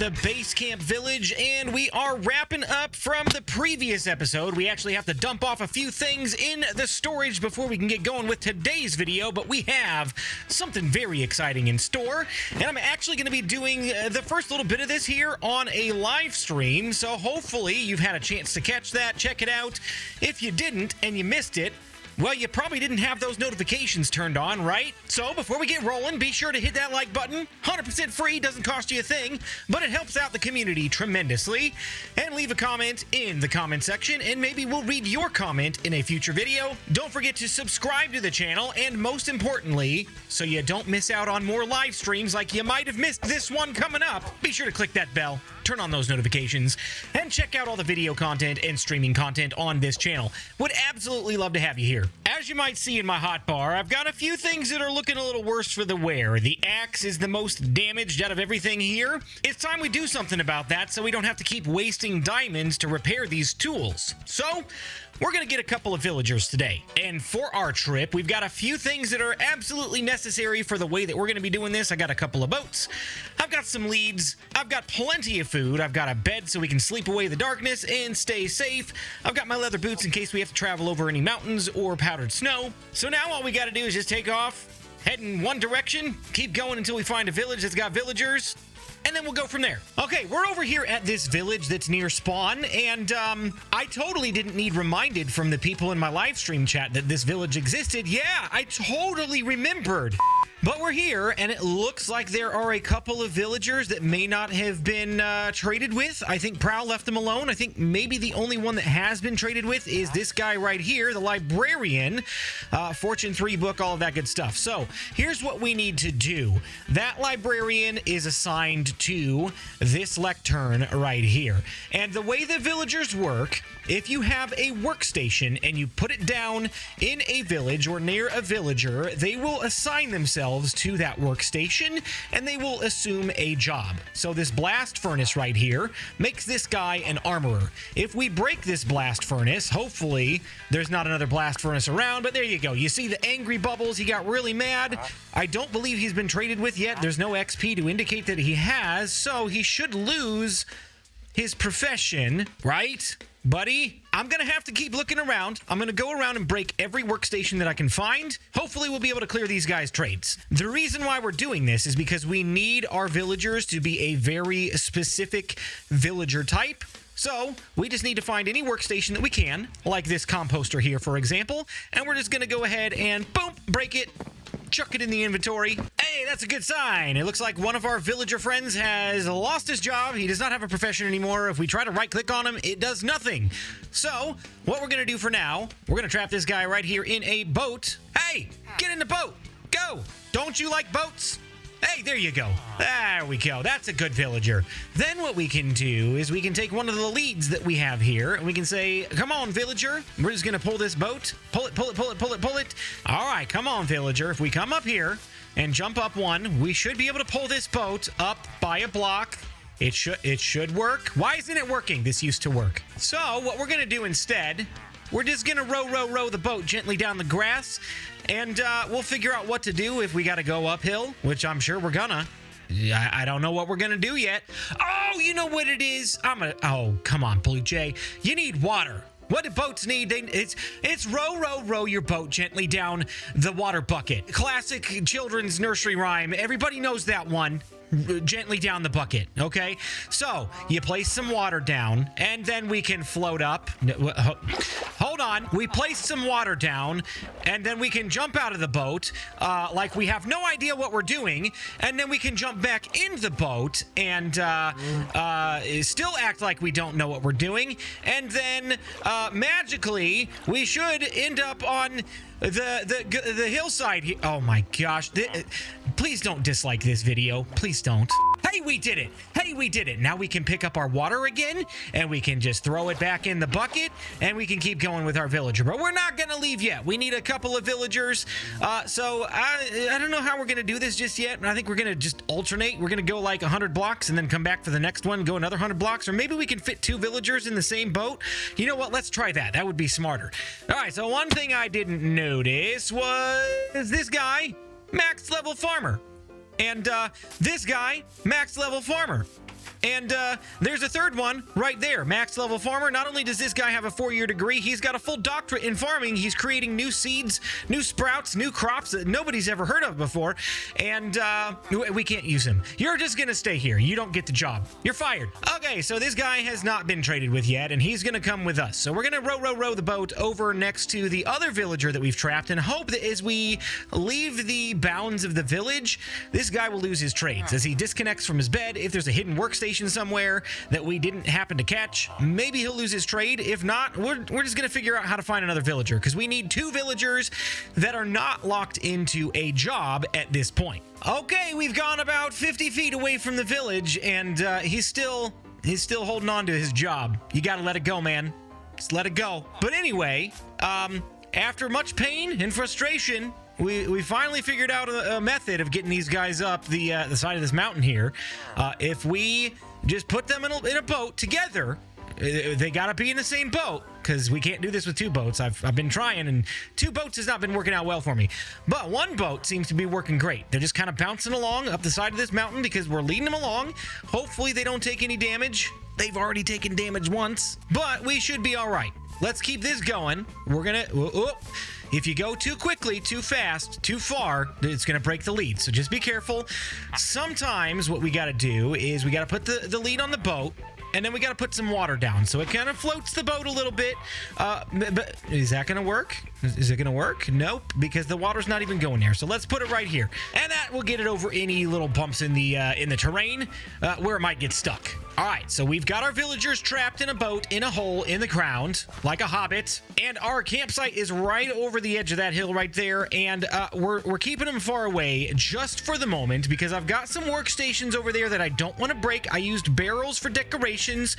the base camp village, and we are wrapping up from the previous episode. We actually have to dump off a few things in the storage before we can get going with today's video, but we have something very exciting in store, and I'm actually going to be doing the first little bit of this here on a live stream, so hopefully you've had a chance to catch that. Check it out. If you didn't and you missed it, well, you probably didn't have those notifications turned on, right? So before we get rolling, be sure to hit that like button. 100% free, doesn't cost you a thing, but it helps out the community tremendously. And leave a comment in the comment section, and maybe we'll read your comment in a future video. Don't forget to subscribe to the channel, and most importantly, so you don't miss out on more live streams like you might have missed this one coming up, be sure to click that bell, turn on those notifications, and check out all the video content and streaming content on this channel. Would absolutely love to have you here. As you might see in my hotbar, I've got a few things that are looking a little worse for the wear. The axe is the most damaged out of everything here. It's time we do something about that so we don't have to keep wasting diamonds to repair these tools. So, we're going to get a couple of villagers today. And for our trip, we've got a few things that are absolutely necessary for the way that we're going to be doing this. I got a couple of boats. I've got some leads. I've got plenty of food. I've got a bed so we can sleep away the darkness and stay safe. I've got my leather boots in case we have to travel over any mountains or powdered snow. So now all we got to do is just take off, head in one direction, keep going until we find a village that's got villagers, and then we'll go from there. Okay, we're over here at this village that's near spawn, and I totally didn't need reminded from the people in my live stream chat that this village existed. Yeah, I totally remembered. But we're here, and it looks like there are a couple of villagers that may not have been traded with. I think Prowl left them alone. I think maybe the only one that has been traded with is this guy right here, the librarian. Fortune 3 book, all of that good stuff. So here's what we need to do. That librarian is assigned to this lectern right here. And the way the villagers work, if you have a workstation and you put it down in a village or near a villager, they will assign themselves to that workstation and they will assume a job. So this blast furnace right here makes this guy an armorer. If we break this blast furnace, hopefully there's not another blast furnace around, but there you go. You see the angry bubbles, he got really mad. I don't believe he's been traded with yet. There's no XP to indicate that he has, so he should lose his profession, right? Buddy, I'm going to have to keep looking around. I'm going to go around and break every workstation that I can find. Hopefully, we'll be able to clear these guys' trades. The reason why we're doing this is because we need our villagers to be a very specific villager type. So, we just need to find any workstation that we can, like this composter here, for example, and we're just going to go ahead and, boom, break it, chuck it in the inventory. Hey, that's a good sign. It looks like one of our villager friends has lost his job. He does not have a profession anymore. If we try to right-click on him, it does nothing. So, what we're going to do for now, we're going to trap this guy right here in a boat. Hey, get in the boat. Go. Don't you like boats? Hey, there you go. There we go. That's a good villager. Then what we can do is we can take one of the leads that we have here, and we can say, come on, villager. We're just going to pull this boat. Pull it, pull it, pull it, pull it, pull it. All right, come on, villager. If we come up here and jump up one, we should be able to pull this boat up by a block. It should work. Why isn't it working? This used to work. So what we're going to do instead, we're just going to row the boat gently down the grass, and we'll figure out what to do if we got to go uphill, which I'm sure we're gonna. I don't know what we're going to do yet. Oh, you know what it is? Oh, come on, Blue Jay. You need water. What do boats need? It's row your boat gently down the water bucket. Classic children's nursery rhyme. Everybody knows that one. Gently down the bucket, okay? So, you place some water down, and then we can float up. Hold on. We place some water down, and then we can jump out of the boat like we have no idea what we're doing, and then we can jump back in the boat and still act like we don't know what we're doing, and then magically, we should end up on the hillside here. Oh my gosh. Please don't dislike this video. Please don't. Hey, we did it. Hey, we did it. Now we can pick up our water again, and we can just throw it back in the bucket, and we can keep going with our villager. But we're not going to leave yet. We need a couple of villagers. So I don't know how we're going to do this just yet. I think we're going to just alternate. We're going to go like 100 blocks and then come back for the next one, go another 100 blocks, or maybe we can fit 2 villagers in the same boat. You know what? Let's try that. That would be smarter. All right, so one thing I didn't notice was this guy, max level farmer. And this guy, max level farmer. And there's a third one right there. Max level farmer. Not only does this guy have a 4-year degree, he's got a full doctorate in farming. He's creating new seeds, new sprouts, new crops that nobody's ever heard of before. And we can't use him. You're just going to stay here. You don't get the job. You're fired. Okay, so this guy has not been traded with yet, and he's going to come with us. So we're going to row the boat over next to the other villager that we've trapped and hope that as we leave the bounds of the village, this guy will lose his trades. As he disconnects from his bed, if there's a hidden workstation somewhere that we didn't happen to catch, maybe he'll lose his trade. If not, we're just going to figure out how to find another villager, because we need 2 villagers that are not locked into a job at this point. Okay, we've gone about 50 feet away from the village, and he's still holding on to his job. You got to let it go, man. Just let it go. But anyway, after much pain and frustration, we finally figured out a method of getting these guys up the side of this mountain here. If we just put them in a boat together, they gotta be in the same boat, because we can't do this with 2 boats. I've been trying, and 2 boats has not been working out well for me. But 1 boat seems to be working great. They're just kind of bouncing along up the side of this mountain because we're leading them along. Hopefully they don't take any damage. They've already taken damage once, but we should be all right. Let's keep this going. We're gonna... If you go too quickly, too fast, too far, it's going to break the lead. So just be careful. Sometimes what we got to do is we got to put the lead on the boat, and then we got to put some water down. So it kind of floats the boat a little bit. But is that going to work? Is it going to work? Nope, because the water's not even going there. So let's put it right here. And that will get it over any little bumps in the terrain where it might get stuck. All right, so we've got our villagers trapped in a boat in a hole in the ground, like a hobbit. And our campsite is right over the edge of that hill right there. And we're keeping them far away just for the moment, because I've got some workstations over there that I don't want to break. I used barrels for decorations.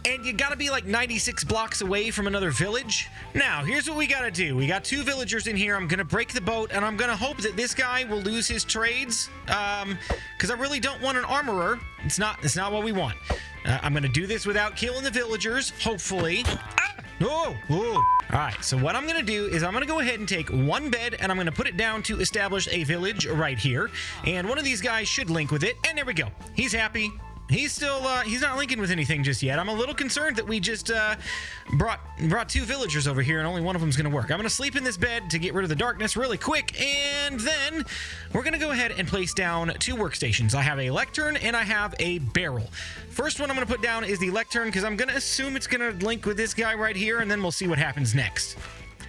And you gotta be like 96 blocks away from another village. Now, here's what we gotta do. We got 2 villagers in here. I'm gonna break the boat, and I'm gonna hope that this guy will lose his trades. Because I really don't want an armorer. It's not what we want. I'm gonna do this without killing the villagers, hopefully. All right, so what I'm gonna do is I'm gonna go ahead and take 1 bed, and I'm gonna put it down to establish a village right here. And one of these guys should link with it, and there we go. He's happy. He's still, he's not linking with anything just yet. I'm a little concerned that we just brought 2 villagers over here and only one of them's going to work. I'm going to sleep in this bed to get rid of the darkness really quick, and then we're going to go ahead and place down 2 workstations. I have a lectern and I have a barrel. First one I'm going to put down is the lectern, because I'm going to assume it's going to link with this guy right here, and then we'll see what happens next.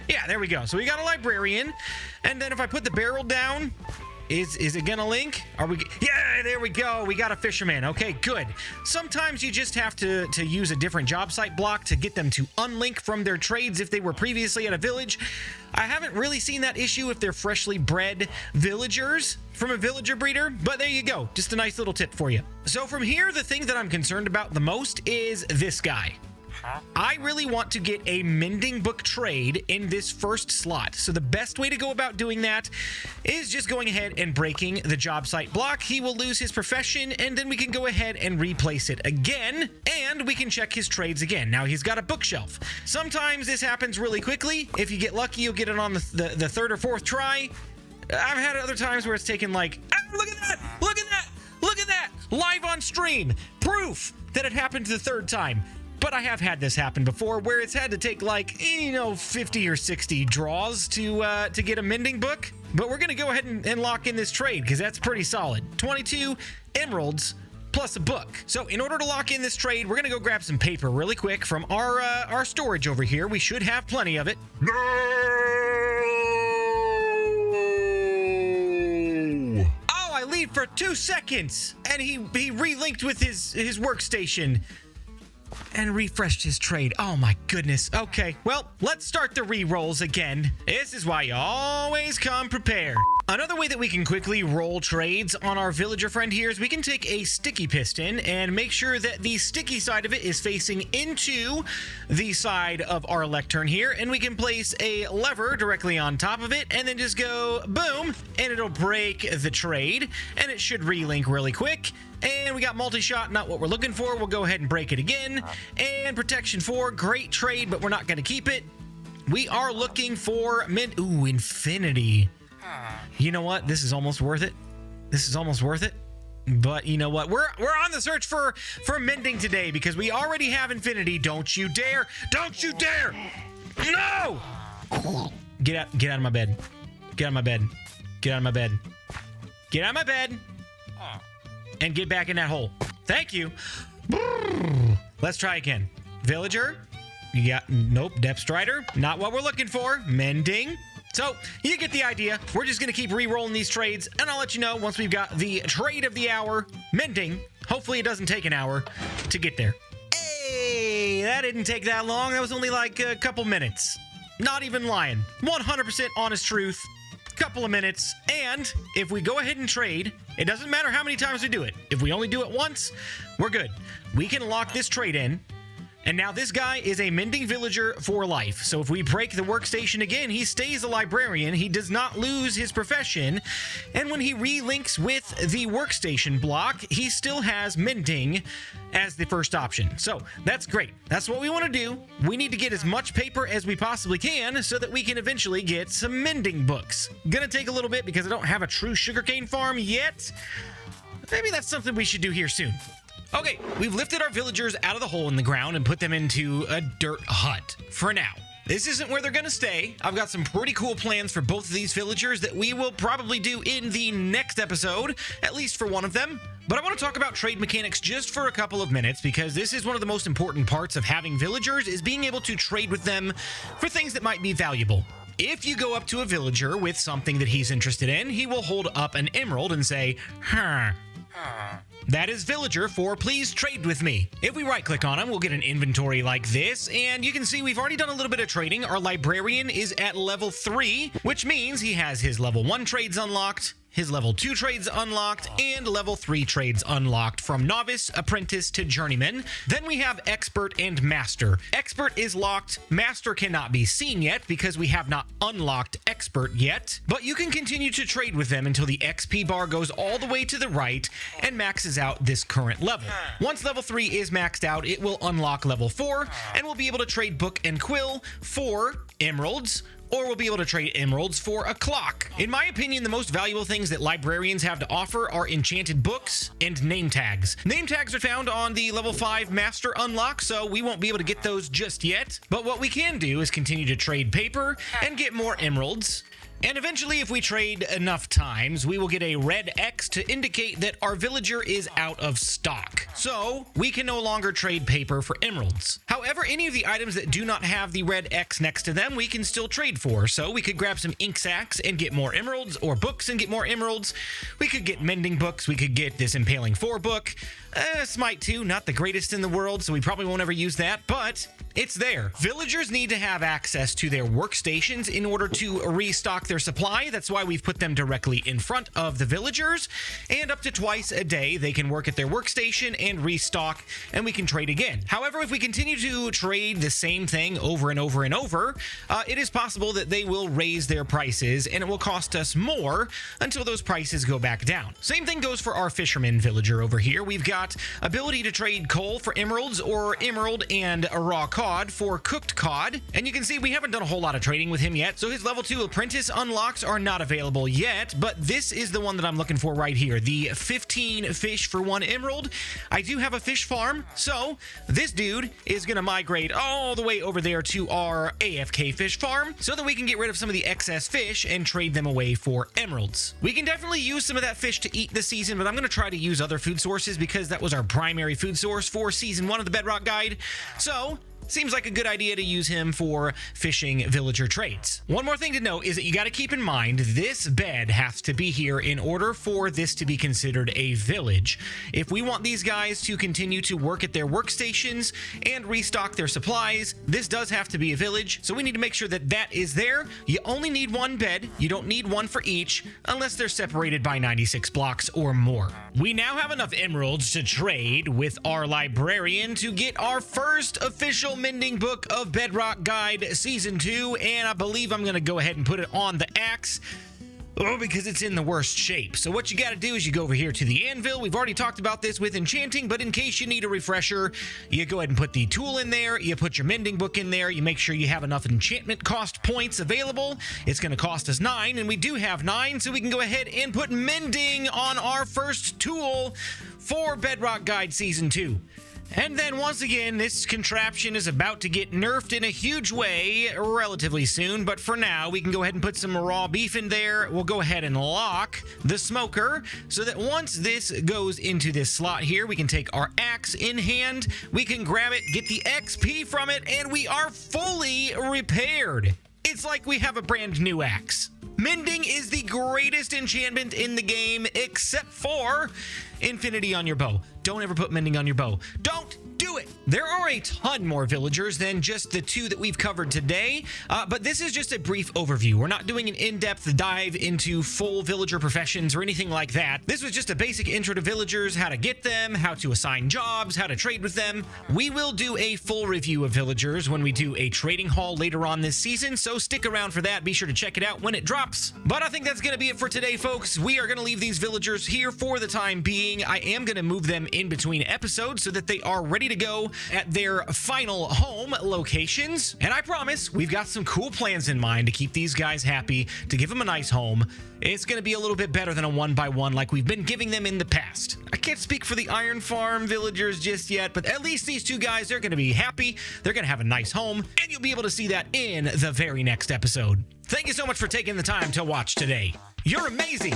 Yeah, there we go. So we got a librarian, and then if I put the barrel down... Is it gonna link? Yeah, there we go. We got a fisherman. Okay, good. Sometimes you just have to use a different job site block to get them to unlink from their trades if they were previously at a village. I haven't really seen that issue if they're freshly bred villagers from a villager breeder, but there you go. Just a nice little tip for you. So from here, the thing that I'm concerned about the most is this guy. I really want to get a mending book trade in this first slot. So the best way to go about doing that is just going ahead and breaking the job site block. He will lose his profession, and then we can go ahead and replace it again, and we can check his trades again. Now he's got a bookshelf. Sometimes this happens really quickly. If you get lucky, you'll get it on the 3rd or 4th try. I've had other times where it's taken like, look at that, look at that, look at that, live on stream, proof that it happened the 3rd time. But I have had this happen before, where it's had to take like, 50 or 60 draws to get a mending book. But we're going to go ahead and lock in this trade, because that's pretty solid. 22 emeralds plus a book. So in order to lock in this trade, we're going to go grab some paper really quick from our storage over here. We should have plenty of it. No! Oh, I leave for 2 seconds, and he relinked with his workstation and refreshed his trade. Oh my goodness. Okay, well, let's start the re-rolls again. This is why you always come prepared. Another way that we can quickly roll trades on our villager friend here is we can take a sticky piston and make sure that the sticky side of it is facing into the side of our lectern here, and we can place a lever directly on top of it and then just go boom, and it'll break the trade, and it should relink really quick. And we got multi-shot, not what we're looking for. We'll go ahead and break it again. And protection 4, great trade, but we're not going to keep it. We are looking for infinity. You know what? This is almost worth it. This is almost worth it. But you know what? We're on the search for mending today because we already have infinity. Don't you dare! Don't you dare! No! Get out of my bed. Get out of my bed. Get out of my bed. Get out of my bed. And get back in that hole. Thank you. Let's try again. Villager. You got nope. Depth Strider. Not what we're looking for. Mending. So, you get the idea. We're just going to keep re-rolling these trades, and I'll let you know once we've got the trade of the hour, Mending. Hopefully it doesn't take an hour to get there. Hey, that didn't take that long. That was only like a couple minutes. Not even lying. 100% honest truth. Couple of minutes. And if we go ahead and trade, it doesn't matter how many times we do it. If we only do it once, we're good. We can lock this trade in. And now this guy is a Mending Villager for life. So if we break the workstation again, he stays a librarian. He does not lose his profession. And when he relinks with the workstation block, he still has Mending as the first option. So that's great. That's what we want to do. We need to get as much paper as we possibly can so that we can eventually get some mending books. Gonna take a little bit because I don't have a true sugarcane farm yet. Maybe that's something we should do here soon. Okay, we've lifted our villagers out of the hole in the ground and put them into a dirt hut for now. This isn't where they're going to stay. I've got some pretty cool plans for both of these villagers that we will probably do in the next episode, at least for one of them. But I want to talk about trade mechanics just for a couple of minutes because this is one of the most important parts of having villagers is being able to trade with them for things that might be valuable. If you go up to a villager with something that he's interested in, he will hold up an emerald and say, that is villager for please trade with me. If we right click on him, we'll get an inventory like this, and you can see we've already done a little bit of trading. Our librarian is at level 3, which means he has his level 1 trades unlocked, his level 2 trades unlocked, and level 3 trades unlocked from novice, apprentice to journeyman. Then we have expert and master. Expert is locked. Master cannot be seen yet because we have not unlocked expert yet, but you can continue to trade with them until the XP bar goes all the way to the right and maxes out this current level. Once level 3 is maxed out, it will unlock level 4 and we'll be able to trade book and quill for emeralds, or we'll be able to trade emeralds for a clock. In my opinion, the most valuable things that librarians have to offer are enchanted books and name tags. Name tags are found on the level 5 master unlock, so we won't be able to get those just yet. But what we can do is continue to trade paper and get more emeralds. And eventually, if we trade enough times, we will get a red X to indicate that our villager is out of stock. So we can no longer trade paper for emeralds. However, any of the items that do not have the red X next to them, we can still trade for. So we could grab some ink sacks and get more emeralds, or books and get more emeralds. We could get mending books. We could get this Impaling 4 book. Smite 2, not the greatest in the world, so we probably won't ever use that, but it's there. Villagers need to have access to their workstations in order to restock their supply. That's why we've put them directly in front of the villagers, and up to twice a day they can work at their workstation and restock, and we can trade again. However, if we continue to trade the same thing over and over and over, it is possible that they will raise their prices and it will cost us more until those prices go back down. Same thing goes for our fisherman villager over here. We've got ability to trade coal for emeralds, or emerald and a raw cod for cooked cod. And you can see we haven't done a whole lot of trading with him yet, so his level 2 apprentice unlocks are not available yet, but this is the one that I'm looking for right here, the 15 fish for 1 emerald. I do have a fish farm, so this dude is going to migrate all the way over there to our AFK fish farm so that we can get rid of some of the excess fish and trade them away for emeralds. We can definitely use some of that fish to eat this season, but I'm going to try to use other food sources because that was our primary food source for season 1 of the Bedrock Guide. So seems like a good idea to use him for fishing villager trades. One more thing to note is that you got to keep in mind this bed has to be here in order for this to be considered a village. If we want these guys to continue to work at their workstations and restock their supplies, this does have to be a village, so we need to make sure that that is there. You only need 1 bed. You don't need 1 for each unless they're separated by 96 blocks or more. We now have enough emeralds to trade with our librarian to get our first official Mending Book of Bedrock Guide Season 2, and I believe I'm going to go ahead and put it on the axe. Oh, because it's in the worst shape. So what you got to do is you go over here to the anvil. We've already talked about this with enchanting, but in case you need a refresher, you go ahead and put the tool in there. You put your mending book in there. You make sure you have enough enchantment cost points available. It's going to cost us 9, and we do have 9, so we can go ahead and put mending on our first tool for Bedrock Guide Season 2. And then once again, this contraption is about to get nerfed in a huge way relatively soon, but for now, we can go ahead and put some raw beef in there. We'll go ahead and lock the smoker so that once this goes into this slot here, we can take our axe in hand, we can grab it, get the XP from it, and we are fully repaired. It's like we have a brand new axe. Mending is the greatest enchantment in the game, except for infinity on your bow. Don't ever put mending on your bow. Don't do it. There are a ton more villagers than just the 2 that we've covered today, but this is just a brief overview. We're not doing an in-depth dive into full villager professions or anything like that. This was just a basic intro to villagers, how to get them, how to assign jobs, how to trade with them. We will do a full review of villagers when we do a trading hall later on this season, so stick around for that. Be sure to check it out when it drops. But I think that's going to be it for today, folks. We are going to leave these villagers here for the time being. I am going to move them in between episodes so that they are ready to go at their final home locations. And I promise we've got some cool plans in mind to keep these guys happy, to give them a nice home. It's going to be a little bit better than a 1x1 like we've been giving them in the past. I can't speak for the Iron Farm villagers just yet, but at least these 2 guys, they're going to be happy. They're going to have a nice home, and you'll be able to see that in the very next episode. Thank you so much for taking the time to watch today. You're amazing.